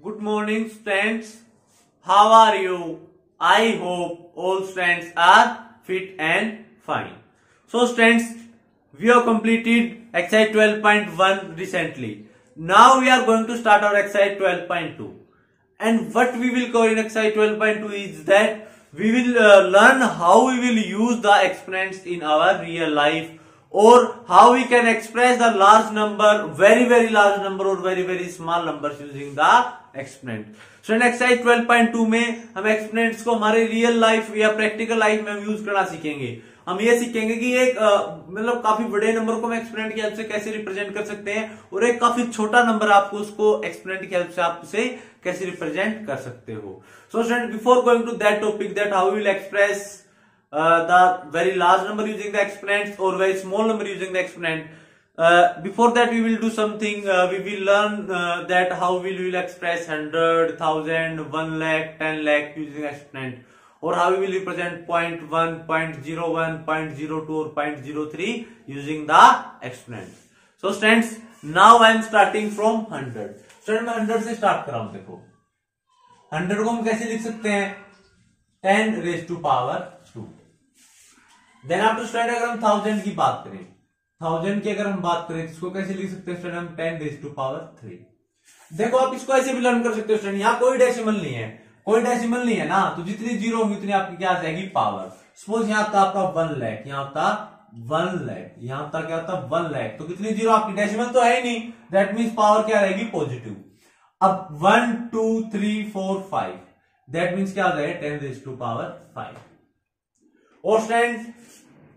Good morning, students. How are you? I hope all students are fit and fine. So, students, we have completed exercise 12.1 recently. Now we are going to start our exercise 12.2. And what we will cover in exercise 12.2 is that we will learn how we will use the exponents in our real life, or how we can express the large number, very large number or very small numbers using the exponent. So in exercise 12.2 में हम exponents को हमारे real life या practical life में हम use करना सीखेंगे. हम ये सीखेंगे कि एक मतलब काफी बड़े नंबर को हम एक्सपोनेंट की हेल्प से कैसे रिप्रेजेंट कर सकते हैं, और एक काफी छोटा नंबर आपको उसको एक्सपोनेंट की हेल्प से आप उसे कैसे रिप्रेजेंट कर सकते हो. So student, before going to that topic, that how we will express the very large number using the exponents or very small number using the exponent. Before that we will do something. We will learn that how we will express 100, 1000, 1 lakh, 10 lakh using exponent, or how we will represent 0.1, 0.01, 0.02 or 0.03 using the exponent. So students, now I am starting from 100. Student, मैं 100 से start कर रहा हूं. देखो 100 को हम कैसे लिख सकते हैं? 10 raised to power 2. देन आप स्टूडेंट अगर हम 1000 की बात करें, 1000 की अगर हम बात करें तो इसको कैसे लिख सकते हैं स्टूडेंट? हम 10 रेज़ टू पावर 3. देखो आप इसको ऐसे भी लर्न कर सकते हो स्टूडेंट. यहाँ कोई डेसिमल नहीं है, कोई डेसिमल नहीं है ना, तो जितनी जीरो होंगी उतनी आपकी क्या आ जाएगी? पावर. सपोज यहाँ था आपका 1 लाख, यहाँ था 1 लाख, यहाँ था क्या था? 1 लाख. तो कितनी जीरो आपकी? डेसिमल तो है ही नहीं. दैट मीन्स पावर क्या रहेगी? पॉजिटिव. अब 1 2 3 4 5, दैट मीन्स क्या आ जाएगा? 10 रेज़ टू पावर 5. और स्टूडेंट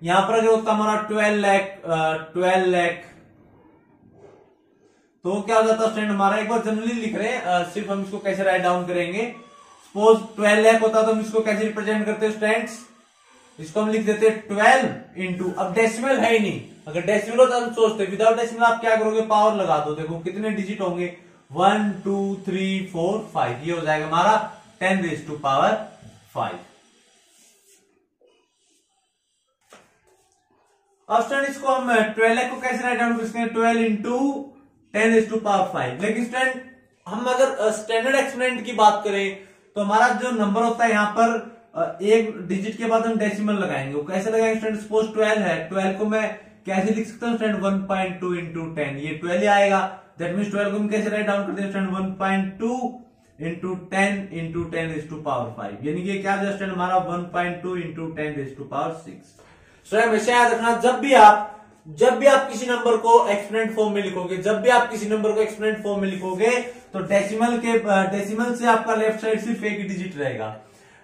यहां पर अगर होता हमारा 12 लाख, तो क्या हो जाता स्टूडेंट हमारा? एक बार जनरली लिख रहे हैं, सिर्फ हम इसको कैसे राइट डाउन करेंगे. सपोज 12 लाख होता तो हम इसको कैसे रिप्रेजेंट करते हैं स्टूडेंट्स? इसको हम लिख देते 12 इंटू, अब डेसिमल है ही नहीं. अगर डेसिमल होता तो सोचते, विदाउट डेसिमल आप क्या करोगे? पावर लगा दो. देखो कितने डिजिट होंगे? 1 2 3 4 5. ये हो जाएगा हमारा 10 रेज़ टू पावर 5. अब स्टूडेंट इसको हम 12 लाख को कैसे राइट डाउन कर सकते हैं? 12 इंटू 10 रेज़ टू पावर 5. लेकिन स्टूडेंट हम अगर स्टैंडर्ड एक्सपोनेंट की बात करें तो हमारा जो नंबर होता है यहाँ पर एक डिजिट के बाद हम डेसिमल लगाएंगे. वो कैसे लगाएंगे स्टूडेंट? सपोज 12 है, 12 को मैं कैसे लिख सकता हूँ स्टूडेंट? 1.2 इंटू 10, ये 12 ही आएगा. दैट मीन्स 12 को हम कैसे राइट डाउन करते हैं student? 1.2 into 10 into 10 raise to power 5, यानी कि क्या स्टूडेंट हमारा 1.2 into 10 raise to power 6. So हमेशा याद रखना, जब भी आप किसी नंबर को एक्सपोनेंट फॉर्म में लिखोगे, जब भी आप किसी नंबर को एक्सपोनेंट फॉर्म में लिखोगे तो डेसिमल से आपका लेफ्ट साइड सिर्फ एक ही डिजिट रहेगा.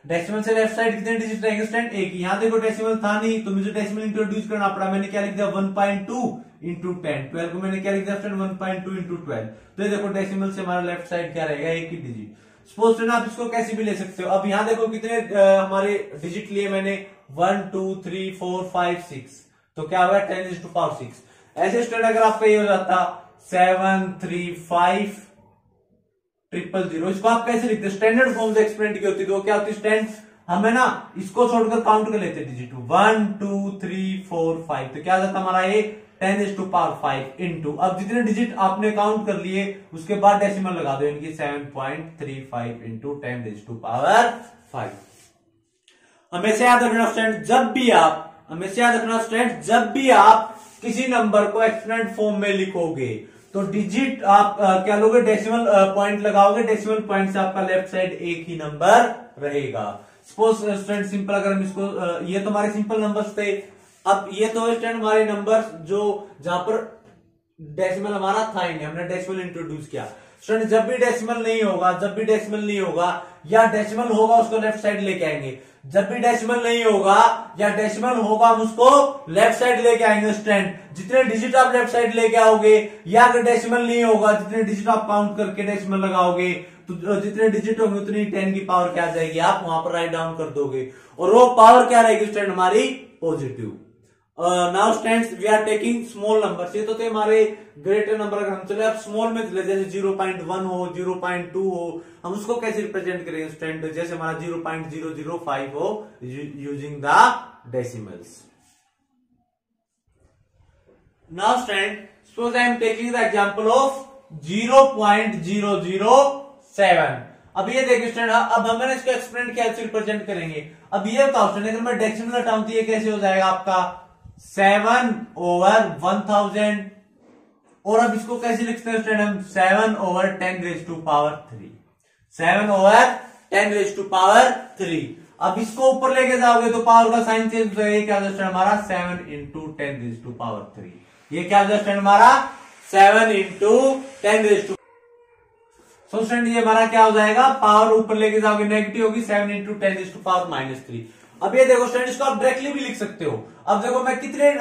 डेसिमल से लेफ्ट साइड कितने डिजिट रहेंगे स्टूडेंट? एक. यहां देखो डेसिमल था नहीं तो मुझे डेसिमल इंट्रोड्यूस करना पड़ा. मैंने क्या लिख दिया? 1.2 इंटू 10. 12 को मैंने क्या लिख दिया स्टूडेंट? 1.2 इंटू 12. तो देखो डेसिमल से हमारा लेफ्ट साइड क्या रहेगा? एक ही डिजिट. सपोज आप इसको कैसे भी ले सकते हो. अब यहां देखो कितने हमारे डिजिट लिए मैंने? 1 2 3 4 5 6. तो क्या होगा? 10 रेज़ टू पावर 6. ऐसे स्टूडेंट अगर आपका ये हो जाता 7 3 5 0 0, इसको आप कैसे लिखते? स्टैंडर्ड फॉर्म से एक्सपोनेंट की होती तो क्या होती स्टूडेंट? हमें ना इसको छोड़कर काउंट कर लेते डिजिट. 1 2 3 4 5. तो क्या जाता हमारा ये? 10 रेज़ टू पावर 5 इंटू, अब जितने डिजिट आपने काउंट कर लिए उसके बाद डेसिमल लगा दो, यानी कि 7.35 इंटू 10 रेज़ टू पावर 5. हमेशा याद रखना स्टूडेंट, जब भी आप किसी नंबर को एक्सपोनेंट फॉर्म में लिखोगे तो डिजिट आप क्या लोगे? डेसिमल पॉइंट लगाओगे. डेसिमल पॉइंट से आपका लेफ्ट साइड एक ही नंबर रहेगा. सपोज स्टूडेंट सिंपल अगर हम इसको, ये तो हमारे सिंपल नंबर्स थे. अब ये तो स्टूडेंट हमारे नंबर्स जो जहां पर डेसिमल हमारा था ही नहीं, हमने डेसिमल इंट्रोड्यूस किया. स्टूडेंट जब भी डेसिमल नहीं होगा या डेसिमल होगा उसको लेफ्ट साइड लेके आएंगे. जब भी डेसिमल नहीं होगा या डेसिमल होगा हम उसको लेफ्ट साइड लेके आएंगे. स्टूडेंट जितने डिजिट आप लेफ्ट साइड लेके आओगे, या अगर डेसिमल नहीं होगा जितने डिजिट आप काउंट करके डेसिमल लगाओगे तो जितने डिजिट होंगे उतनी 10 की पावर क्या आ जाएगी? आप वहां पर राइट डाउन कर दोगे, और वो पावर क्या रहेगी स्टूडेंट? हमारी positive. Now students we are taking small numbers. ये तो थे हमारे ग्रेटर नंबर. अगर हम चले अब स्मॉल में चले, जैसे 0.1 हो, 0.2 हो, हम उसको कैसे रिप्रेजेंट करेंगे स्टूडेंट? जैसे हमारा 0.005 हो using the decimals. Now student, suppose I am taking the example of 0.006. 7। अब ये देखिए स्टूडेंट, अब हम इसको एक्सपोनेंट क्या से रिप्रेजेंट करेंगे। अब ये बताओ स्टूडेंट, अगर मैं डेसिमल हटाऊं तो ये कैसे हो जाएगा आपका 7/1000। और अब इसको कैसे लिखते हैं स्टूडेंट हम 7/10⁻3। 7/10⁻3। अब इसको ऊपर लेके जाओगे तो पावर का साइन चेंज हो जाएगा। क्या स्टूडेंट हमारा 7 × 10⁻3। ये क्या स्टूडेंट हमारा 7 × 10⁻। सो स्टूडेंट ये हमारा क्या हो जाएगा, पावर ऊपर लेके जाओगे नेगेटिव होगी 7 × 10⁻3। अब ये देखो स्टूडेंट, इसको आप डायरेक्टली भी लिख सकते हो। अब देखो मैं कितने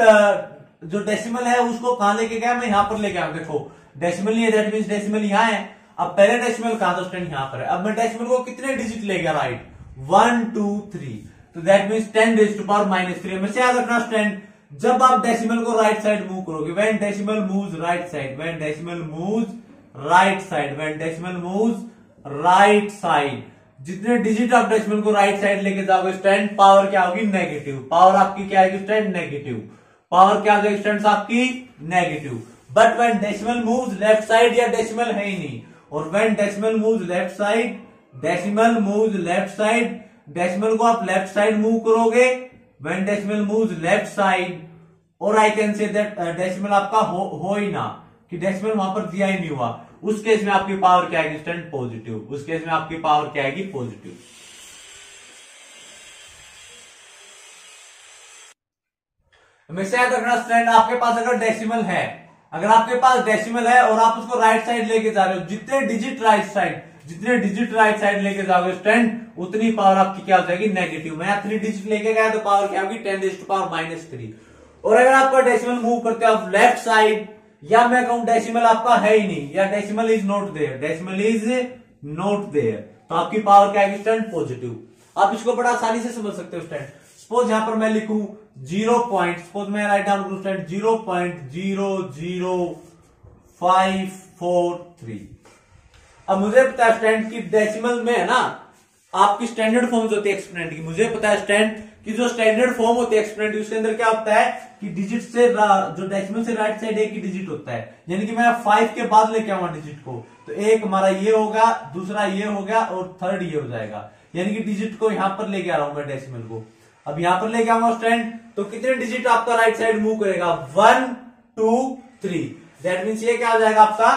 जो डेसिमल है उसको कहां लेके गया, मैं यहां पर लेके आया। देखो डेसिमल नहीं है, दैट मींस डेसिमल यहां है। अब पहले डेसिमल कहां था स्टूडेंट, यहां पर है। अब मैं डेसिमल को कितने डिजिट ले गया, राइट 1 2 3, तो दैट मींस 10⁻³ में से याद रखना स्टूडेंट, जब आप डेसिमल को राइट साइड मूव करोगे, when decimal moves right side, when decimal moves right side, when decimal moves right side, जितने डिजिट आप डेसिमल को राइट साइड लेके जाओगे स्टूडेंट, पावर क्या होगी, नेगेटिव। पावर आपकी क्या आएगी स्टूडेंट, नेगेटिव। पावर क्या हो जाएगी स्टूडेंट्स आपकी, negative. But when decimal moves left side, या डेसिमल है ही नहीं, और when decimal moves left side, decimal moves left side, decimal को आप लेफ्ट साइड मूव करोगे, when decimal moves left side, और I can say that decimal आपका हो ही ना, कि डेसिमल वहां पर दिया ही नहीं हुआ, उस केस में आपकी पावर क्या आएगी स्टूडेंट, पॉजिटिव। उस केस में आपकी पावर क्या आएगी, पॉजिटिव। हमेशा याद रखना स्टूडेंट, आपके पास अगर डेसिमल है, अगर आपके पास डेसिमल है और आप उसको राइट साइड लेके जा रहे हो, जितने डिजिट राइट साइड लेके जाओगे स्टूडेंट, उतनी पावर आपकी क्या हो जाएगी, नेगेटिव। मैं 3 डिजिट लेके गया तो पावर क्या होगी 10⁻³ और अगर आपका डेसिमल मूव करते हो आप लेफ्ट साइड, या मैं कहूं डेसिमल आपका है ही नहीं, या decimal is not there, decimal is not there, तो आपकी पावर क्या आएगी स्टूडेंट, पॉजिटिव। आप इसको बड़ा आसानी से समझ सकते हो स्टूडेंट। सपोज यहां पर मैं लिखूं 0 पॉइंट, सपोज मैं राइट डाउन करूं स्टूडेंट 0.00543। अब मुझे पता है स्टूडेंट की डेसिमल में है ना आपकी स्टैंडर्ड फॉर्म्स होती है एक्सपोनेंट की। मुझे पता है स्टूडेंट कि जो स्टैंडर्ड फॉर्म होती है एक्सपोनेंट, उसके अंदर क्या होता है कि डिजिट से जो डेसिमल से राइट साइड एक ही डिजिट होता है, यानी कि मैं 5 के बाद लेके आऊंगा डिजिट को, तो एक हमारा ये होगा, दूसरा ये हो गया और थर्ड ये हो जाएगा, यानी कि डिजिट को यहां पर लेके आ रहा हूं मैं डेसिमल को। अब यहां पर लेके आऊंगा स्टूडेंट, तो कितने डिजिट आपका राइट साइड मूव करेगा, 1 2 3, दैट मीन्स ये क्या हो जाएगा आपका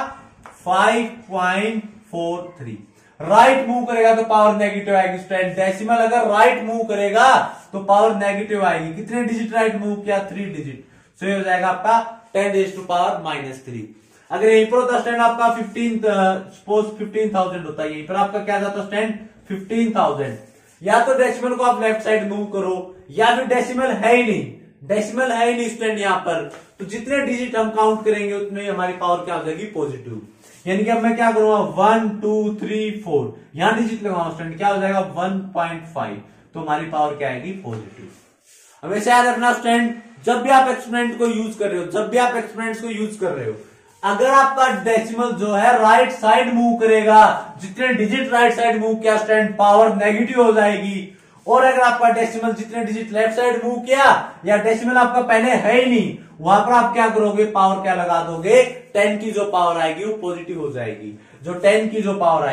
5.43। राइट मूव करेगा तो पावर नेगेटिव आएगी स्टूडेंट। डेसिमल अगर राइट मूव करेगा तो पावर नेगेटिव आएगी। कितने डिजिट राइट मूव किया, 3 डिजिट, सो ये हो जाएगा आपका 10⁻³ अगर यहीं पर होता स्टूडेंट आपका 15,000 होता है, यहीं पर आपका क्या जाता स्टूडेंट 15,000। या तो डेसिमल को आप लेफ्ट साइड मूव करो, या फिर डेसिमल है ही नहीं, डेसिमल है ही नहीं स्टूडेंट यहां पर, तो जितने डिजिट हम काउंट करेंगे उतने हमारी पावर क्या हो जाएगी, पॉजिटिव। यानी कि अब मैं क्या करूंगा 1 2 3 4, यहां डिजिट लगाऊंगा स्टूडेंट, क्या हो जाएगा 1.5, तो हमारी पावर क्या आएगी, पॉजिटिव। हमेशा याद रखना स्टूडेंट, जब भी आप एक्सपोनेंट को यूज कर रहे हो, अगर आपका डेसिमल जो है राइट साइड मूव करेगा, जितने डिजिट राइट साइड मूव किया स्टूडेंट, पावर नेगेटिव हो जाएगी। और अगर आपका डेसिमल जितने डिजिट लेफ्ट साइड मूव किया, या डेसिमल आपका पहले है ही नहीं, वहां पर आप क्या करोगे, पावर क्या लगा दोगे, 10 की जो पावर आएगी वो पॉजिटिव हो जाएगी। जो 10 की जो पावर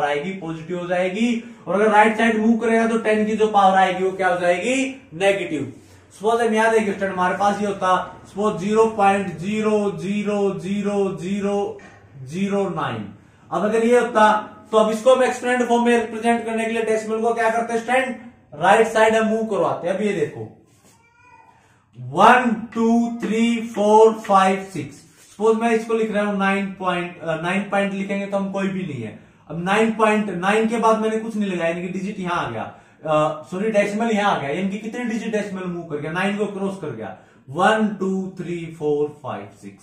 आएगी पॉजिटिव हो जाएगी। और अगर राइट साइड मूव करेगा तो 10 की जो पावर आएगी वो क्या हो जाएगी, नेगेटिव। सपोज हम याद है कि स्टूडेंट हमारे पास ये होता, सपोज 0.0000009। अब अगर ये होता, तो अब इसको हम एक्सपोनेंट फॉर्म में रिप्रेजेंट करने के लिए डेसिमल को क्या करते हैं स्टूडेंट, राइट साइड हम मूव करवाते हैं। अब ये देखो 1 2 3 4 5 6, सपोज मैं इसको लिख रहा हूं 9 पॉइंट लिखेंगे तो हम कोई भी नहीं है। अब 9.9 के बाद मैंने कुछ नहीं लगाया, यानी कि डिजिट यहां आ गया, सॉरी डेसिमल यहां आ गया, यानी कि कितने डिजिट डेसिमल मूव कर गया, 9 को क्रॉस कर गया, 1 2 3 4 5 6।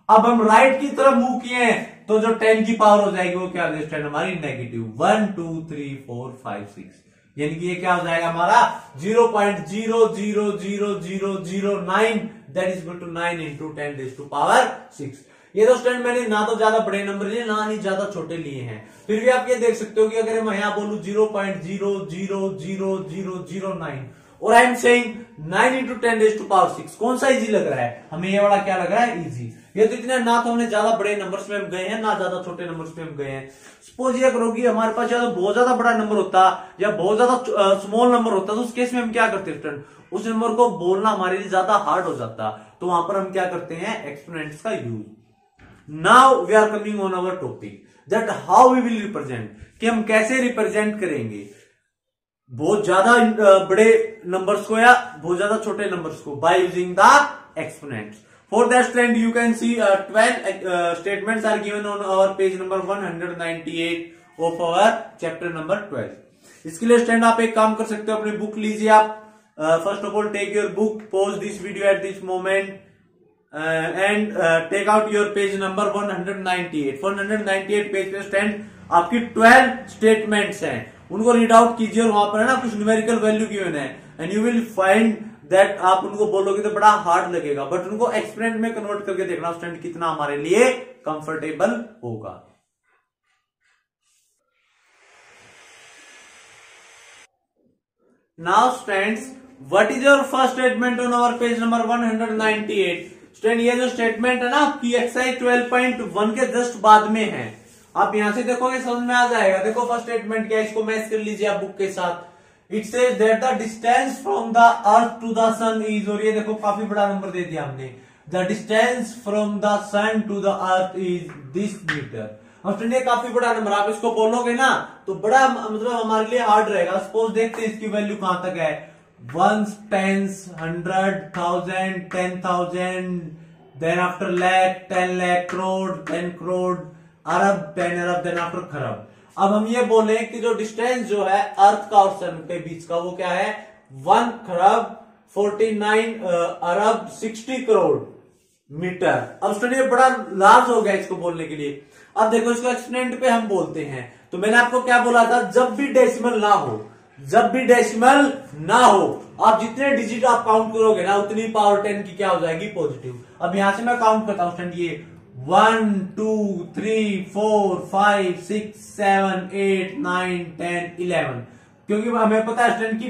अब हम राइट की तरफ मूव किए हैं तो जो 10 की पावर हो जाएगी वो क्या हो जाएगी हमारी, नेगेटिव। 1 2 3 4 5 6, यानी कि ये क्या हो जाएगा हमारा 0.0000009, दैट इज इक्वल टू 9 × 10⁻6। ये तो स्टूडेंट मैंने ना तो ज्यादा बड़े नंबर लिए, ना ही ज्यादा छोटे लिए हैं, फिर भी आप ये देख सकते हो कि अगर मैं यहां बोलूं 0.0000009 और आई एम सेइंग 9 इंटू 10⁶ कौन सा इजी लग रहा है? हमें ये वाला क्या लग रहा है? इजी। ये तो इतना ना तो हमने ज्यादा बड़े नंबर्स में हम गए हैं ना ज्यादा छोटे नंबर्स में हम गए हैं। सपोज ये करोगी हमारे पास या तो बहुत ज्यादा बड़ा नंबर होता या बहुत ज्यादा स्मॉल नंबर होता, तो उस केस में हम क्या करते स्टूडेंट? उस नंबर को बोलना हमारे लिए ज्यादा हार्ड हो जाता, तो वहां पर हम क्या करते हैं? एक्सपोनेंट्स का use. Now we are coming on our topic that how we will represent, कि हम कैसे रिप्रेजेंट करेंगे बहुत ज्यादा बड़े नंबर्स को या बहुत ज्यादा छोटे नंबर्स को, by using the exponents. For that student you can see 12 statements are given on our page number 198 of our chapter number 12। इसके लिए स्टूडेंट आप एक काम कर सकते हो, अपनी बुक लीजिए आप। First of all take your book, pause this video at this moment and take out your page number 198। 198 page पे स्टूडेंट आपकी 12 स्टेटमेंट्स हैं, उनको रीड आउट कीजिए। और वहां पर है ना कुछ न्यूमेरिकल वैल्यू गिवन है, and you will find that आप उनको बोलोगे तो बड़ा हार्ड लगेगा, बट उनको एक्सपोनेंट में कन्वर्ट करके देखना स्टूडेंट कितना हमारे लिए कंफर्टेबल होगा। Now students, what is your first statement on our page number 198? Student ये जो स्टेटमेंट है ना आपकी एक्सरसाइज 12.1 के जस्ट बाद में है। आप यहां से देखोगे समझ में आ जाएगा। देखो फर्स्ट स्टेटमेंट क्या है, इसको मैच कर लीजिए आप बुक के साथ। It says that the distance from the earth to the sun is, और ये देखो काफी बड़ा नंबर दे दिया हमने, the distance from the sun to the earth is this metre. अब स्टूडेंट ये काफी बड़ा नंबर, आप इसको बोलोगे ना तो बड़ा मतलब हमारे लिए हार्ड रहेगा। सपोज देखते हैं इसकी वैल्यू कहां तक है, 1 10 100 1000 10,000, देन आफ्टर लाख 10 लाख, करोड़ 10 करोड़, अरब 10 अरब, देन आफ्टर खरब। अब हम ये बोले कि जो डिस्टेंस जो है अर्थ का और सन के बीच का वो क्या है, 1 खरब 49 अरब 60 करोड़ मीटर। अब स्टूडेंट ये बड़ा लार्ज हो गया इसको बोलने के लिए। अब देखो इसको एक्सपोनेंट पे हम बोलते हैं, तो मैंने आपको क्या बोला था, जब भी डेसिमल ना हो, जब भी डेसिमल ना हो, आप जितने डिजिट आप काउंट करोगे ना उतनी पावर 10 की क्या हो जाएगी, पॉजिटिव। अब यहां से मैं काउंट करता हूं स्टूडेंट, ये 1 2 3 4 5 6 7 8 9 10 11, क्योंकि हमें पता है स्टूडेंट की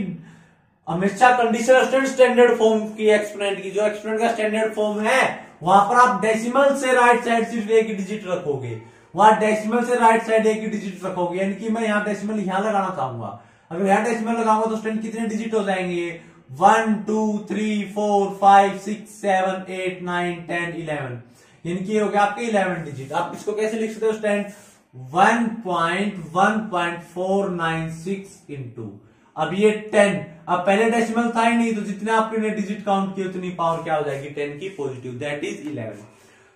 हमेशा कंडीशन स्टूडेंट स्टैंडर्ड फॉर्म की एक्सपोनेंट की, जो एक्सपोनेंट का स्टैंडर्ड फॉर्म है वहां पर आप डेसिमल से राइट साइड सिर्फ एक ही डिजिट रखोगे, वहां डेसिमल से राइट साइड एक ही डिजिट रखोगे। यानी कि मैं यहाँ डेसिमल यहां लगाना चाहूंगा, अगर यहां डेसिमल लगाऊंगा तो स्टूडेंट कितने डिजिट हो जाएंगे, 1 2 3 4 5 6 7 8 9 10 11, यानी कि हो गया आपके 11 डिजिट। आप इसको कैसे लिख सकते हो स्टूडेंट, 1.1496 इंटू, अब ये 10, अब पहले डेसिमल था ही नहीं तो जितने आपने डिजिट काउंट किए उतनी पावर क्या हो जाएगी 10 की positive, that is 11।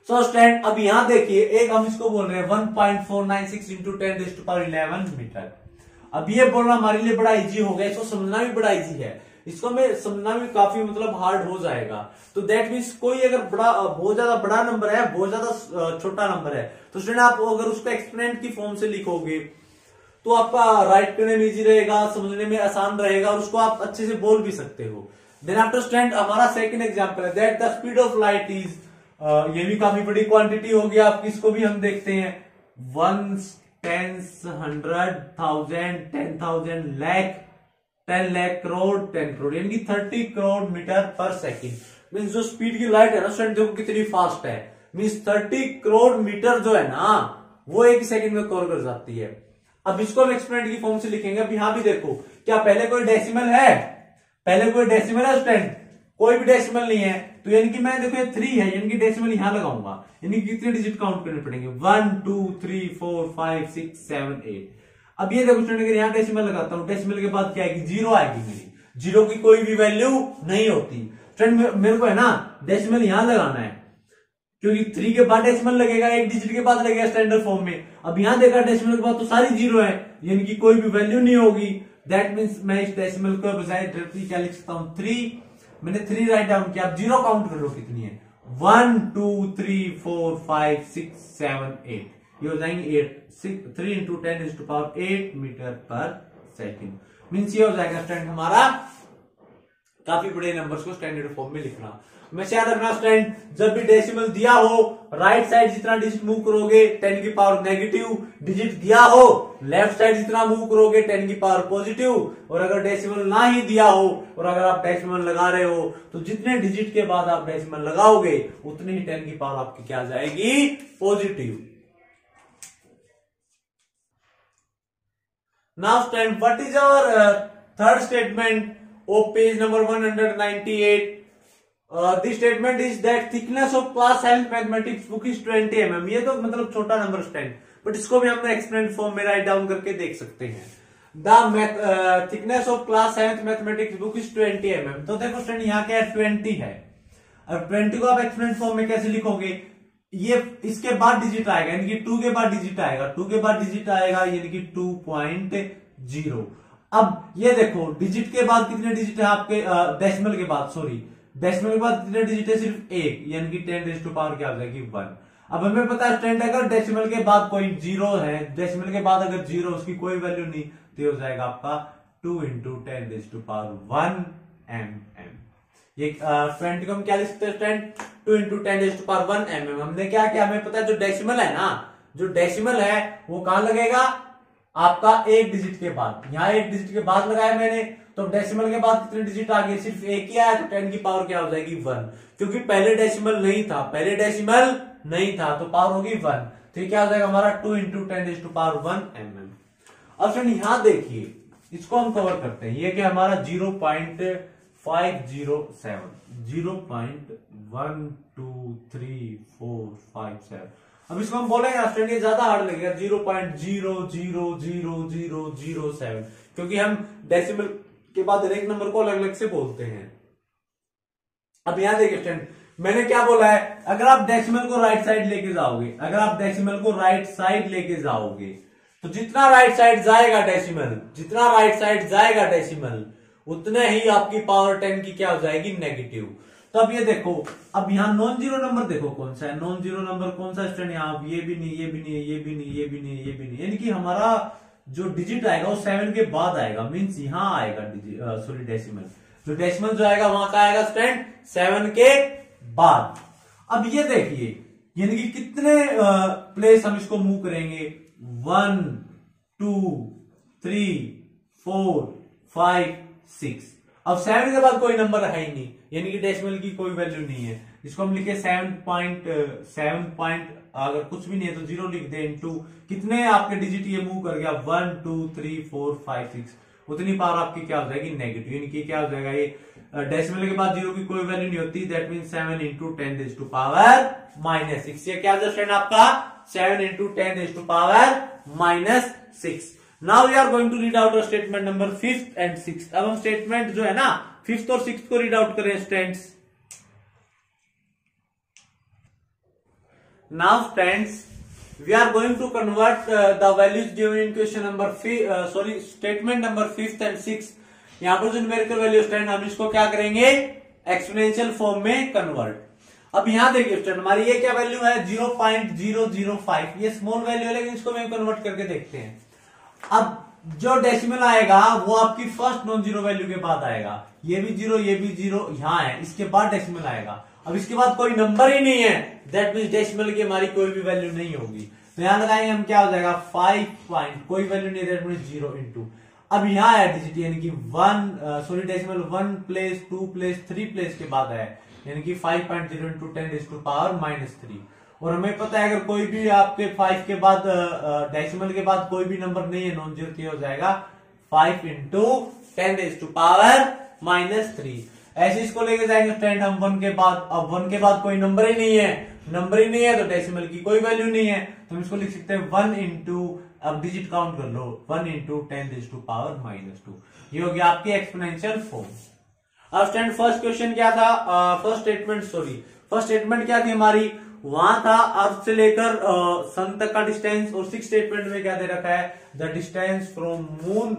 So student अब यहां देखिए एक हम इसको बोल रहे हैं 1.496 इंटू 10⁻11 मीटर। अब ये बोलना हमारे लिए बड़ा इजी हो गया, इसको समझना भी बड़ा इजी है, इसको मैं समझना भी काफी मतलब हार्ड हो जाएगा। तो दैट मीन्स कोई अगर बड़ा बहुत ज्यादा बड़ा नंबर है, बहुत ज्यादा छोटा नंबर है, तो स्टूडेंट आप अगर उसको एक्सपोनेंट की फॉर्म से लिखोगे तो आपका राइट करने में इजी रहेगा, समझने में आसान रहेगा और उसको आप अच्छे से बोल भी सकते हो। देन आफ्टर स्टूडेंट हमारा सेकंड एग्जांपल है that the speed of light is, ये भी काफी बड़ी क्वांटिटी होगी आपकी, इसको भी हम देखते हैं 1 10 100 1000 10,000 लाख 10 लाख करोड़ 10 करोड़, यानी कि 30 करोड़ मीटर पर सेकंड। मीन्स जो स्पीड की लाइट है ना स्टूडेंट देखो कितनी फास्ट है, मीन्स 30 करोड़ मीटर जो है ना वो एक सेकंड में कवर कर जाती है। अब इसको हम एक्सपोनेंट की फॉर्म से लिखेंगे। अब यहां भी देखो क्या पहले कोई डेसिमल है, पहले कोई डेसिमल है स्टूडेंट, कोई भी डेसिमल नहीं है, तो यानी कि मैं देखो ये 3 है, यानी कि डेसिमल यहां लगाऊंगा, यानी कि कितने डिजिट काउंट करने पड़ेंगे, 1 2 3 4 5 6 7 8। अब ये देखो स्टूडेंट अगर यहां डेसिमल लगाता हूं, डेसिमल के बाद क्या आएगी, 0 आएगी मेरी, 0 की कोई भी वैल्यू नहीं होती। स्टूडेंट मेरे को है ना डेसिमल यहां लगाना है, क्योंकि 3 के बाद डेसिमल लगेगा, एक डिजिट के बाद लगेगा स्टैंडर्ड फॉर्म में। अब यहां देखा डेसिमल के बाद तो सारी 0 है, यानी कि कोई भी वैल्यू नहीं होगी। दैट मीन्स मैं इस डेसिमल को बजाय क्या लिख सकता हूं, 3, मैंने 3 राइट डाउन किया। अब 0 काउंट कर लो कितनी है, 1 2 3 4 5 6 7 8, ये हो जाएंगे 8, 3 इंटू 10⁸8 मीटर पर सेकेंड। मीन्स ये हो जाएगा स्टूडेंट हमारा काफी बड़े नंबर्स को स्टैंडर्ड फॉर्म में लिखना। हमेशा याद रखना स्टूडेंट, जब भी डेसिमल दिया हो राइट साइड जितना डिजिट मूव करोगे 10 की पावर नेगेटिव, डिजिट दिया हो लेफ्ट साइड जितना मूव करोगे 10 की पावर पॉजिटिव, और अगर डेसिमल ना ही दिया हो और अगर आप डेसिमल लगा रहे हो तो जितने डिजिट के बाद आप डेसिमल लगाओगे उतनी ही 10 की पावर आपकी क्या आ जाएगी, positive. Now student, what is our third statement of page number 198? This statement is that thickness of class 7th mathematics book is 20 mm। ये तो मतलब छोटा नंबर स्टैंड, बट इसको भी हम एक्सप्लेन फॉर्म में राइट डाउन करके देख सकते हैं। The thickness of class 7th mathematics book is 20 mm। तो देखो स्टूडेंट यहाँ क्या है, 20 है। अब 20 को आप एक्सप्लेन फॉर्म में कैसे लिखोगे, ये इसके बाद डिजिट आएगा यानी कि 2 के बाद डिजिट आएगा, 2 के बाद डिजिट आएगा यानी कि 2.0। अब ये देखो डिजिट के बाद कितने डिजिट है आपके, डेसिमल के बाद, सॉरी डेसिमल के बाद कितने डिजिट है, सिर्फ एक, यानी कि 10 रेज़ टू पावर क्या हो जाएगी, 1। अब हमें पता है स्टूडेंट, अगर डेसिमल के बाद कोई जीरो है, डेसिमल के बाद अगर जीरो उसकी कोई वैल्यू नहीं, तो ये हो जाएगा आपका 2 × 10 रेज़ टू पावर 1 mm। ये 20 को हम क्या लिख सकते हैं student, 2 × 10 raise to power 1 mm। हमने क्या किया, हमें पता है जो डेसिमल है ना, जो डेसिमल है वो कहां लगेगा, आपका एक डिजिट के बाद। यहाँ एक डिजिट के बाद लगाया मैंने, तो डेसिमल के बाद कितने डिजिट आ गए, सिर्फ एक ही आया, तो 10 की पावर क्या हो जाएगी, 1। क्योंकि पहले डेसिमल नहीं था, पहले डेसिमल नहीं था तो पावर होगी 1, तो ये क्या हो जाएगा हमारा 2 × 10 रेज़ टू पावर 1 mm। अब फ्रेंड यहां देखिए, इसको हम कवर करते हैं, ये क्या हमारा 0.507, 0.12345 अब इसको हम बोलेंगे स्टूडेंट, ये ज्यादा हार्ड लगेगा 0.0000007, क्योंकि हम डेसिमल के बाद हर एक नंबर को अलग अलग से बोलते हैं। अब यहां देखिए स्टूडेंट, मैंने क्या बोला है, अगर आप डेसिमल को राइट साइड लेके जाओगे, अगर आप डेसिमल को राइट साइड लेके जाओगे तो जितना राइट साइड जाएगा डेसिमल, जितना राइट साइड जाएगा डेसिमल, उतने ही आपकी पावर 10 की क्या हो जाएगी, नेगेटिव। तो अब ये देखो, अब यहाँ नॉन जीरो नंबर देखो कौन सा है, नॉन जीरो नंबर कौन सा स्टूडेंट, यहाँ ये भी नहीं, ये भी नहीं, ये भी नहीं, ये भी नहीं, ये भी नहीं, यानी कि हमारा जो डिजिट आएगा वो 7 के बाद आएगा, मीन्स यहाँ आएगा सॉरी डेसिमल, जो डेसिमल जो आएगा वहां का आएगा स्टूडेंट 7 के बाद। अब ये देखिए, यानी कि कितने प्लेस हम इसको मूव करेंगे, 1 2 3 4 5 6। अब 7 के बाद कोई नंबर है ही नहीं, यानी कि डेसिमल की कोई वैल्यू नहीं है, इसको हम लिखे 7 अगर कुछ भी नहीं है तो 0 लिख दे, इनटू कितने आपके डिजिट ये मूव कर गया, 1 2 3 4 5 6, उतनी पावर आपकी क्या हो जाएगी, नेगेटिव। यानी कि क्या हो जाएगा, ये डेसिमल के बाद 0 की कोई वैल्यू नहीं होती, that mean 7 × 10 raise to power -6। ये क्या स्टूडेंट आपका 7 × 10 raise to power -6। Now we are going to read out statement number 5th and 6th। अब हम स्टेटमेंट जो है ना 5th और 6th को रीड आउट करें students. Now students, we are going to convert the values given in question number statement number 5th and 6th। यहां पर जो न्यूमेरिकल वैल्यू स्टूडेंट, हम इसको क्या करेंगे, एक्सपोनेंशियल फॉर्म में कन्वर्ट। अब यहां देखिए स्टूडेंट, हमारी ये क्या वैल्यू है, 0.005, ये स्मॉल वैल्यू है, लेकिन इसको भी कन्वर्ट करके देखते हैं। अब जो डेसिमल आएगा वो आपकी फर्स्ट नॉन जीरो वैल्यू के बाद आएगा, ये भी 0, ये भी 0 यहां है, इसके बाद डेसिमल आएगा। अब इसके बाद कोई नंबर ही नहीं है, दैट मींस डेसिमल की हमारी कोई भी वैल्यू नहीं होगी, तो यहां लगाएंगे हम, क्या हो जाएगा 5 पॉइंट, कोई वैल्यू नहीं, दैट मींस 0 × अब यहां है डिजिट, यानी कि 1 डेसिमल 1 प्लेस 2 प्लेस 3 प्लेस के बाद है, यानी कि 5.0 × 10 रेज़ टू पावर -3। और हमें पता है अगर कोई भी आपके 5 के बाद डेसिमल के बाद कोई भी नंबर नहीं है नॉन जीरो, तो हो जाएगा 5 × 10 रेज़ टू पावर -3। ऐसे इसको लेके जाएंगे स्टूडेंट हम 1 के बाद, अब 1 के बाद कोई नंबर ही नहीं है, नंबर ही नहीं है तो डेसिमल की कोई वैल्यू नहीं है, तो हम इसको लिख सकते हैं 1 × अब डिजिट काउंट कर लो, 1 × 10 रेज़ टू पावर -2। ये हो गया आपकी एक्सपोनेंशियल फॉर्म। अब स्टूडेंट फर्स्ट क्वेश्चन क्या था, फर्स्ट स्टेटमेंट क्या थी हमारी, वहां था अर्थ से लेकर सन तक का डिस्टेंस, और 6th स्टेटमेंट में क्या दे रखा है, the distance from moon,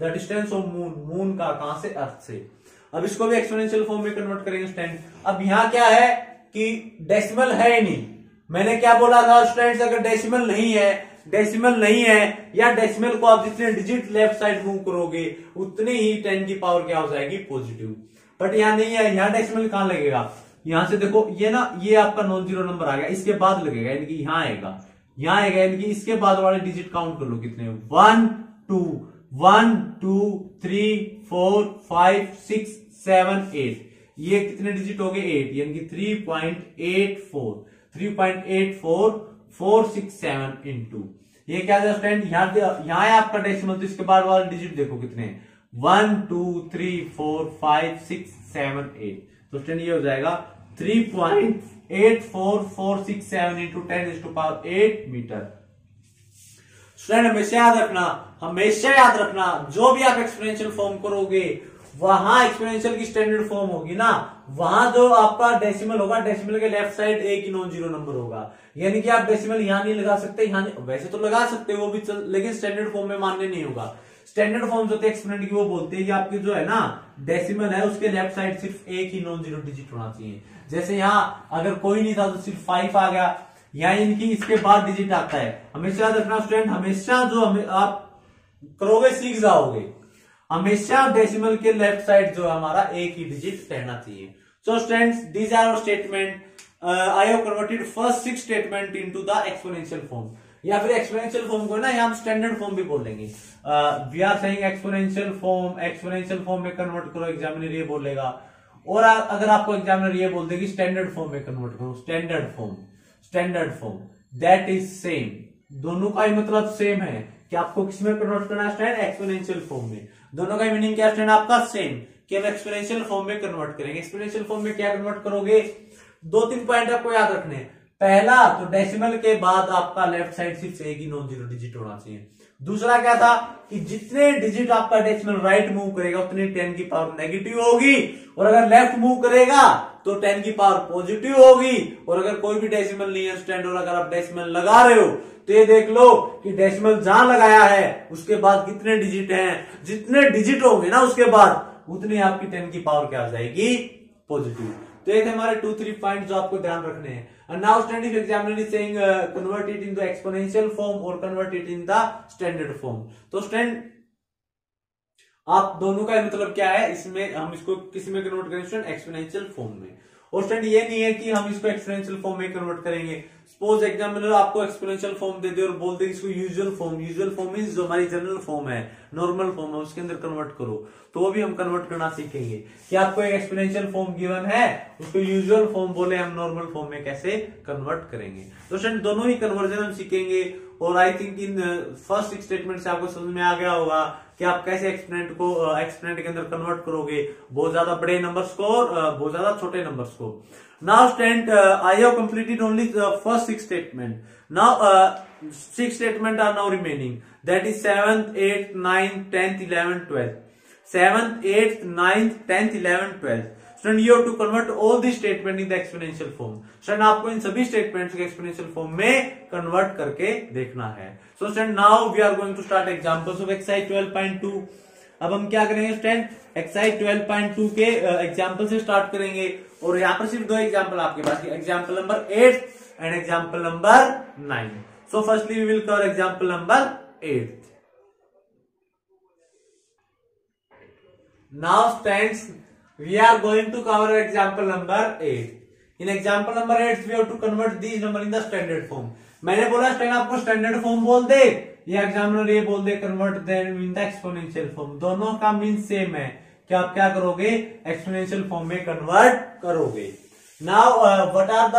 the distance of moon, moon का कहां से, अर्थ से। अब इसको भी एक्सपोनेंशियल फॉर्म में कन्वर्ट करेंगे स्टूडेंट। अब यहां क्या है कि डेसिमल है ही नहीं, मैंने क्या बोला था स्टूडेंट्स, अगर डेसिमल नहीं है या डेसिमल को आप जितने डिजिट लेफ्ट साइड मूव करोगे उतनी ही 10 की पावर क्या हो जाएगी, पॉजिटिव। बट यहाँ नहीं है, यहाँ डेसिमल कहाँ लगेगा, यहां से देखो ये ना, ये आपका नॉन जीरो नंबर आ गया, इसके बाद लगेगा, यानी कि यहाँ आएगा, यहाँ आएगा, यानी कि इसके बाद वाले डिजिट काउंट कर लो कितने, 1 2 1 2 3 4 5 6 7 8, ये कितने डिजिट हो गए 8, यानी कि 3.84 इंटू ये क्या है स्टूडेंट, यहाँ है आपका डेसिमल, तो इसके बाद वाले डिजिट देखो कितने हैं, 1 2 3 4 5 6 7 8, तो स्टूडेंट ये हो जाएगा 3.84467 इंटू 10⁸ मीटर। स्टूडेंट हमेशा याद रखना जो भी आप एक्सपोनेंशियल फॉर्म करोगे वहां एक्सपोनेंशियल की स्टैंडर्ड फॉर्म होगी ना, वहां जो आपका डेसिमल होगा, डेसिमल के लेफ्ट साइड एक ही नॉन जीरो नंबर होगा, यानी कि आप डेसिमल यहां नहीं लगा सकते, यहां वैसे तो लगा सकते हो वो भी लेकिन स्टैंडर्ड फॉर्म में मान्य नहीं होगा। स्टैंडर्ड फॉर्म जो होते हैं एक्सपोनेंट की, वो बोलते हैं कि आपकी जो है ना डेसिमल है उसके लेफ्ट साइड सिर्फ एक ही नॉन जीरो डिजिट होना चाहिए। जैसे यहाँ अगर कोई नहीं था तो सिर्फ 5 आ गया, यहाँ इनकी इसके बाद डिजिट आता है। हमेशा याद रखना स्टूडेंट, हमेशा जो आप करोगे सीख जाओगे, हमेशा डेसिमल के लेफ्ट साइड जो हमारा एक ही डिजिट रहना चाहिए। So students, these are our statement, I have converted first 6 statement into the exponential form, या फिर एक्सपोनेंशियल फॉर्म को ना यहाँ हम स्टैंडर्ड फॉर्म भी बोलेंगे। We are saying exponential form में कन्वर्ट करो, एग्जामिनर ये बोलेगा, और अगर आपको एग्जामिनर ये बोल देगी स्टैंडर्ड फॉर्म में कन्वर्ट करो, standard form that is same, दोनों का ही मतलब सेम है कि आपको किस में कन्वर्ट करना है, एक्सपोनेंशियल फॉर्म में। दोनों का मीनिंग क्या है आपका सेम, कि हम एक्सपोनेंशियल फॉर्म में कन्वर्ट करेंगे। एक्सपोनेंशियल फॉर्म में क्या कन्वर्ट करोगे, 2-3 पॉइंट आपको याद रखने हैं। पहला तो डेसिमल के बाद आपका लेफ्ट साइड सिर्फ एक ही नॉन जीरो डिजिट होना चाहिए। दूसरा क्या था कि जितने डिजिट आपका डेसिमल राइट मूव करेगा उतनी 10 की पावर नेगेटिव होगी, और अगर लेफ्ट मूव करेगा तो 10 की पावर पॉजिटिव होगी। और अगर कोई भी डेसिमल नहीं है स्टैंड, और अगर आप डेसिमल लगा रहे हो तो ये देख लो कि डेसिमल जहां लगाया है उसके बाद कितने डिजिट हैं, जितने डिजिट होंगे ना उसके बाद उतनी आपकी 10 की पावर क्या आ जाएगी, पॉजिटिव। तो ये थे हमारे 2-3 पॉइंट जो आपको ध्यान रखने हैं। And now student, if examiner is saying convert it into exponential form or convert it in the standard form, तो स्टूडेंट आप दोनों का मतलब क्या है, इसमें हम इसको किस में कन्वर्ट करेंगे स्टूडेंट, एक्सपोनेंशियल फॉर्म में। और स्टूडेंट ये नहीं है कि हम इसको एक्सपोनेंशियल फॉर्म में कन्वर्ट करेंगे। सपोज एग्जामिनर आपको एक्सपोनेंशियल फॉर्म दे दे और बोल दे इसको यूजुअल फॉर्म मींस जो हमारी जनरल फॉर्म है, नॉर्मल फॉर्म है, उसके अंदर कन्वर्ट करो, तो वो भी हम कन्वर्ट करना सीखेंगे कि आपको एक एक्सपोनेंशियल फॉर्म गिवन है, उसको यूजुअल फॉर्म बोले हम नॉर्मल फॉर्म में कैसे कन्वर्ट करेंगे। तो स्टूडेंट दोनों ही कन्वर्जन हम सीखेंगे। और I think in first 6 statement से आपको समझ में आ गया होगा कि आप कैसे एक्सपोनेंट के अंदर कन्वर्ट करोगे, बहुत ज्यादा बड़े नंबर्स को और बहुत ज्यादा छोटे नंबर्स को। Now student, I have completed only the first 6 statement. Now 6 statement are now remaining, that is 7th 8th 9th 10th 11th 12th 7th 8th 9th 10th 11th 12th। Student you have to convert all the statement in the exponential form. Student आपको इन सभी statements को exponential form में convert करके देखना है। So student, now we are going to start examples of exercise 12.2। अब हम क्या करेंगे स्टूडेंट, एक्सरसाइज 12.2 के एग्जांपल से स्टार्ट करेंगे। और यहाँ पर सिर्फ 2 एग्जांपल आपके पास, example number 8 and example number 9। So firstly we will cover example number 8। Now students, we are going to cover example number 8. In example number 8, we have to convert these number in the standard form. मैंने बोला student आपको standard form बोल दे या examiner ये बोल दे convert them in the exponential form, दोनों का मीन सेम है कि आप क्या करोगे, एक्सपोनेंशियल फॉर्म में कन्वर्ट करोगे। Now what are the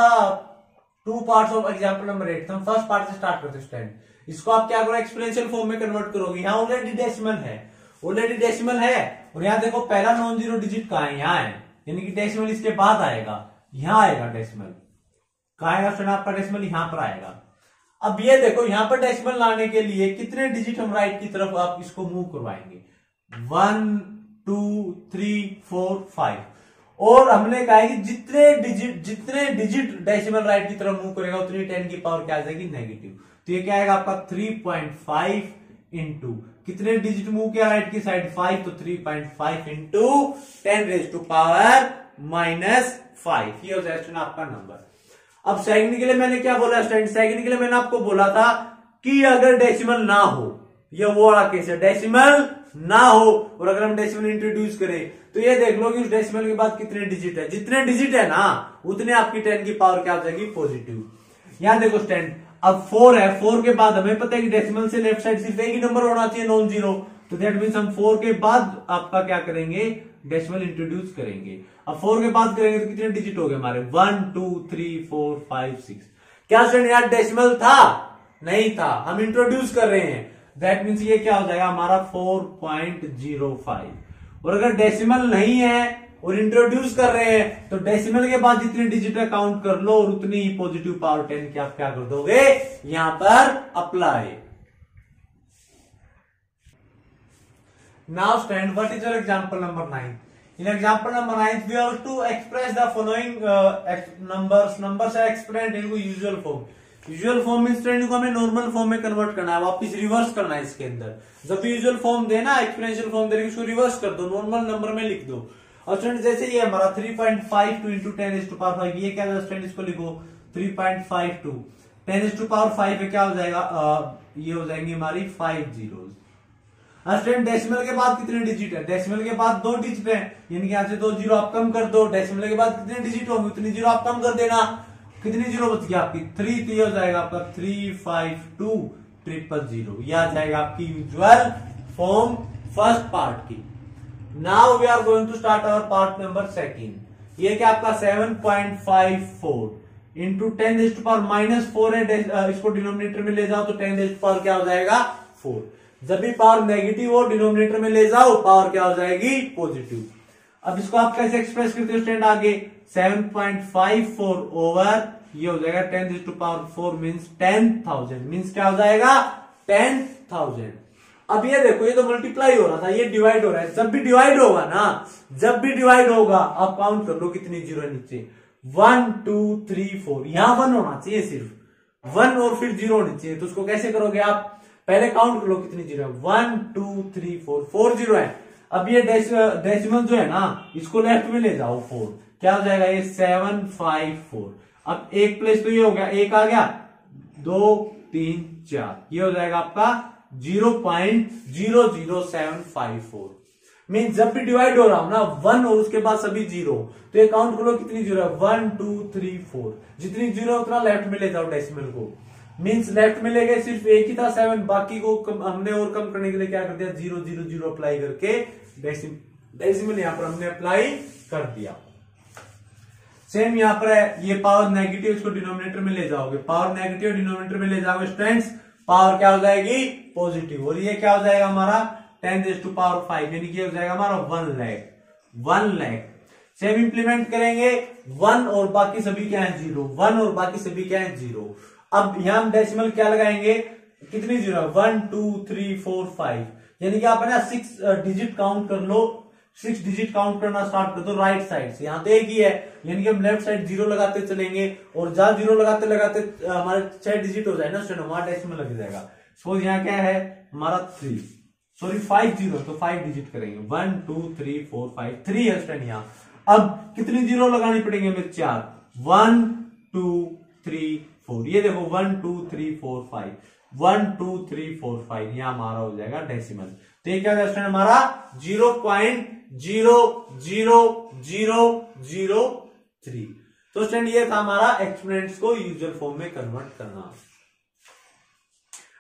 2 parts of example number 8। हम फर्स्ट पार्ट से स्टार्ट करते हैं स्टूडेंट। इसको आप क्या करो, एक्सपोनेंशियल फॉर्म में कन्वर्ट करोगे। यहाँ ऑलरेडी डेसिमल है, और यहाँ देखो पहला नॉन जीरो डिजिट कहाँ है, यहाँ है, यानी कि डेसिमल इसके बाद आएगा, यहाँ आएगा डेसिमल, कहाँ आएगा स्टूडेंट आपका डेसिमल, यहाँ पर आएगा। अब ये देखो यहाँ पर डेसिमल लाने के लिए कितने डिजिट हम राइट की तरफ आप इसको मूव करवाएंगे, 1 2 3 4 5। और हमने कहा है कि जितने डिजिट डेसिमल राइट की तरफ मूव करेगा उतनी 10 की पावर क्या आ जाएगी, नेगेटिव। तो ये क्या आएगा आपका 3.5 इंटू कितने डिजिट मूव किया राइट की साइड, 5, तो 3.5 इंटू 10⁻⁻⁵ ये हो जाएगा आपका नंबर। अब सेकंड के लिए मैंने क्या बोला स्टूडेंट, सेकंड के लिए मैंने आपको बोला था कि अगर डेसिमल ना हो, ये वो वाला केस है, डेसिमल ना हो और अगर हम डेसिमल इंट्रोड्यूस करें तो ये देख लो कि उस डेसिमल के बाद कितने डिजिट है, जितने डिजिट है ना उतने आपकी 10 की पावर क्या हो जाएगी, पॉजिटिव। यहां देखो स्टूडेंट, अब 4 है, 4 के बाद हमें पता है कि डेसिमल से लेफ्ट साइड सिर्फ एक ही नंबर होना चाहिए, नॉन जीरो, तो दैट मीन्स हम 4 के बाद आपका क्या करेंगे, डेसिमल इंट्रोड्यूस करेंगे। अब 4 के बाद करेंगे तो कितने डिजिट हो गए हमारे, 1 2 3 4 5 6। क्या स्टूडेंट यार डेसिमल था, नहीं था, हम इंट्रोड्यूस कर रहे हैं, दैट मीन्स ये क्या हो जाएगा हमारा 4.05। और अगर डेसिमल नहीं है और इंट्रोड्यूस कर रहे हैं तो डेसिमल के बाद जितने डिजिट है काउंट कर लो और उतनी ही पॉजिटिव पावर 10 की आप क्या कर दोगे, यहां पर apply. Now student, what is your example number 9? In example number 9, we have to express the following numbers. Numbers are explained in usual form. Usual form में स्टूडेंट को हमें नॉर्मल फॉर्म में कन्वर्ट करना है, वापस रिवर्स करना है इसके अंदर। जब भी यूजुअल फॉर्म देना, एक्सपोनेंशियल फॉर्म दे उसको रिवर्स कर दो, नॉर्मल नंबर में लिख दो। और स्टूडेंट जैसे ये हमारा 3.52 इंटू 10⁻⁵, ये क्या स्टूडेंट, इसको लिखो 3.52 10⁻⁵ पे क्या हो जाएगा, ये हो जाएंगी हमारी 5 जीरोस। स्टूडेंट डेसिमल के बाद कितने डिजिट है, डेसिमल के बाद 2 डिजिट है, यानी कि यहां से 2 जीरो आप कम कर दो, डेसिमल के बाद कितने डिजिट होंगे उतनी जीरो आप कम कर देना, कितनी जीरो बच गया आपकी 3, तो ये हो जाएगा आपका 352,000। यह आ जाएगा आपकी यूजुअल फॉर्म फर्स्ट पार्ट की। Now we are going to start our part number second. ये क्या आपका 7.54 इंटू 10⁻⁻4 है, इसको डिनोमिनेटर में ले जाओ तो 10 क्या हो जाएगा 4। जब भी पावर नेगेटिव हो डिनोमिनेटर में ले जाओ, पावर क्या हो जाएगी, पॉजिटिव। अब इसको आप कैसे एक्सप्रेस करते हो स्टूडेंट, आगे 7.54 ओवर ये हो जाएगा 10⁻4 मीन्स 10,000, मीन्स क्या हो जाएगा 10,000। अब ये देखो, ये तो मल्टीप्लाई हो रहा था, ये डिवाइड हो रहा है। जब भी डिवाइड होगा ना, जब भी डिवाइड होगा आप काउंट कर लो कितनी जीरो है नीचे, 1 2 3 4, यहां 1 होना चाहिए, सिर्फ 1 और फिर 0 होनी चाहिए। तो उसको कैसे करोगे आप, पहले काउंट कर लो कितनी जीरो है, 1 2 3 4, 4 जीरो है। अब ये डेसिमल जो है ना, इसको लेफ्ट में ले जाओ 4, क्या हो जाएगा ये 754। अब एक प्लेस तो ये हो गया, एक आ गया, 2 3 4, ये हो जाएगा आपका 0.00754। मीन जब भी डिवाइड हो रहा हूं ना 1 और उसके बाद सभी जीरो, तो ये काउंट करो कितनी जीरो है, 1 2 3 4, जितनी जीरो उतना लेफ्ट में ले जाओ डेसिमल को। मीन्स लेफ्ट में ले गए, सिर्फ एक ही था 7, बाकी को हमने और कम करने के लिए क्या कर दिया, 0 0 0 अप्लाई करके डेसिमल यहां पर हमने अप्लाई कर दिया। सेम यहां पर है, ये पावर नेगेटिव, इसको डिनोमिनेटर में ले जाओगे, पावर नेगेटिव डिनोमिनेटर में ले जाओगे स्टूडेंट्स, पावर क्या हो जाएगी, पॉजिटिव। और ये क्या हो जाएगा हमारा 10⁻⁵, यानी कि हो जाएगा हमारा 1 लाख। सेम इंप्लीमेंट करेंगे, 1 और बाकी सभी क्या है 0, 1 और बाकी सभी क्या है 0। अब यहां हम डेसिमल क्या लगाएंगे, कितनी जीरो है, 1 2 3 4 5, यानी कि आप है ना 6 डिजिट काउंट कर लो, 6 डिजिट काउंट करना स्टार्ट कर दो राइट साइड से। यहां तो एक ही है, यानी कि हम लेफ्ट साइड 0 लगाते चलेंगे और जहां 0 लगाते लगाते हमारे 6 डिजिट हो जाए ना स्टूडेंट, वहां डेसिमल लग जाएगा। सपोज यहाँ क्या है हमारा 5 जीरो, तो 5 डिजिट करेंगे, 1 2 3 4 5, 3 है स्टूडेंट यहाँ। अब कितनी जीरो लगानी पड़ेंगे हमें, 4, 1 2 3 4, ये देखो 1 2 3 4 5, 1 2 3 4 5, यहां हमारा हो जाएगा डेसिमल। तो ये क्या स्टूडेंट हमारा 0.00003। तो स्टूडेंट ये था हमारा एक्सपोनेंट्स को यूजुअल फॉर्म में कन्वर्ट करना।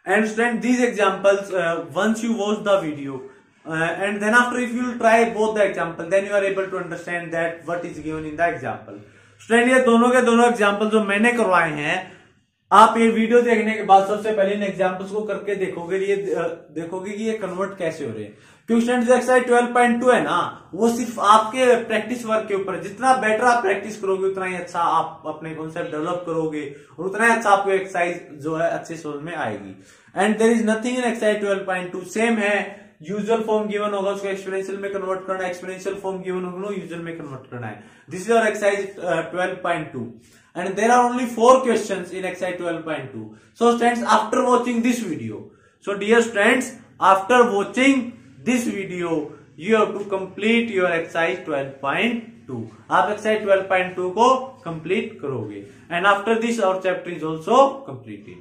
And student, these examples, once you watch the video, and then after if you will try both the example, then you are able to understand that what is given in the example. Student, ये दोनों के दोनों example जो मैंने करवाए हैं, आप ये वीडियो देखने के बाद सबसे पहले इन एग्जाम्पल्स को करके देखोगे, ये देखोगे कि ये कन्वर्ट कैसे हो रहे हैं। क्योंकि स्टूडेंट जो एक्सरसाइज 12.2 है ना, वो सिर्फ आपके प्रैक्टिस वर्क के ऊपर, जितना बेटर आप प्रैक्टिस करोगे उतना ही अच्छा आप अपने कॉन्सेप्ट डेवलप करोगे और उतना ही अच्छा आपको एक्सरसाइज जो है अच्छे समझ में आएगी। And there is nothing in exercise 12.2, same है, यूजुअल फॉर्म गिवन होगा उसको एक्सपोनेंशियल में कन्वर्ट करना है, एक्सपोनेंशियल फॉर्म गिवन होगा यूजुअल में कन्वर्ट करना है। This is our exercise 12.2 and there are only 4 questions in exercise 12.2. So students, after watching this video, so dear students, after watching this video, you have to complete your exercise 12.2. आप exercise 12.2 को complete करोगे and after this our chapter is also completed.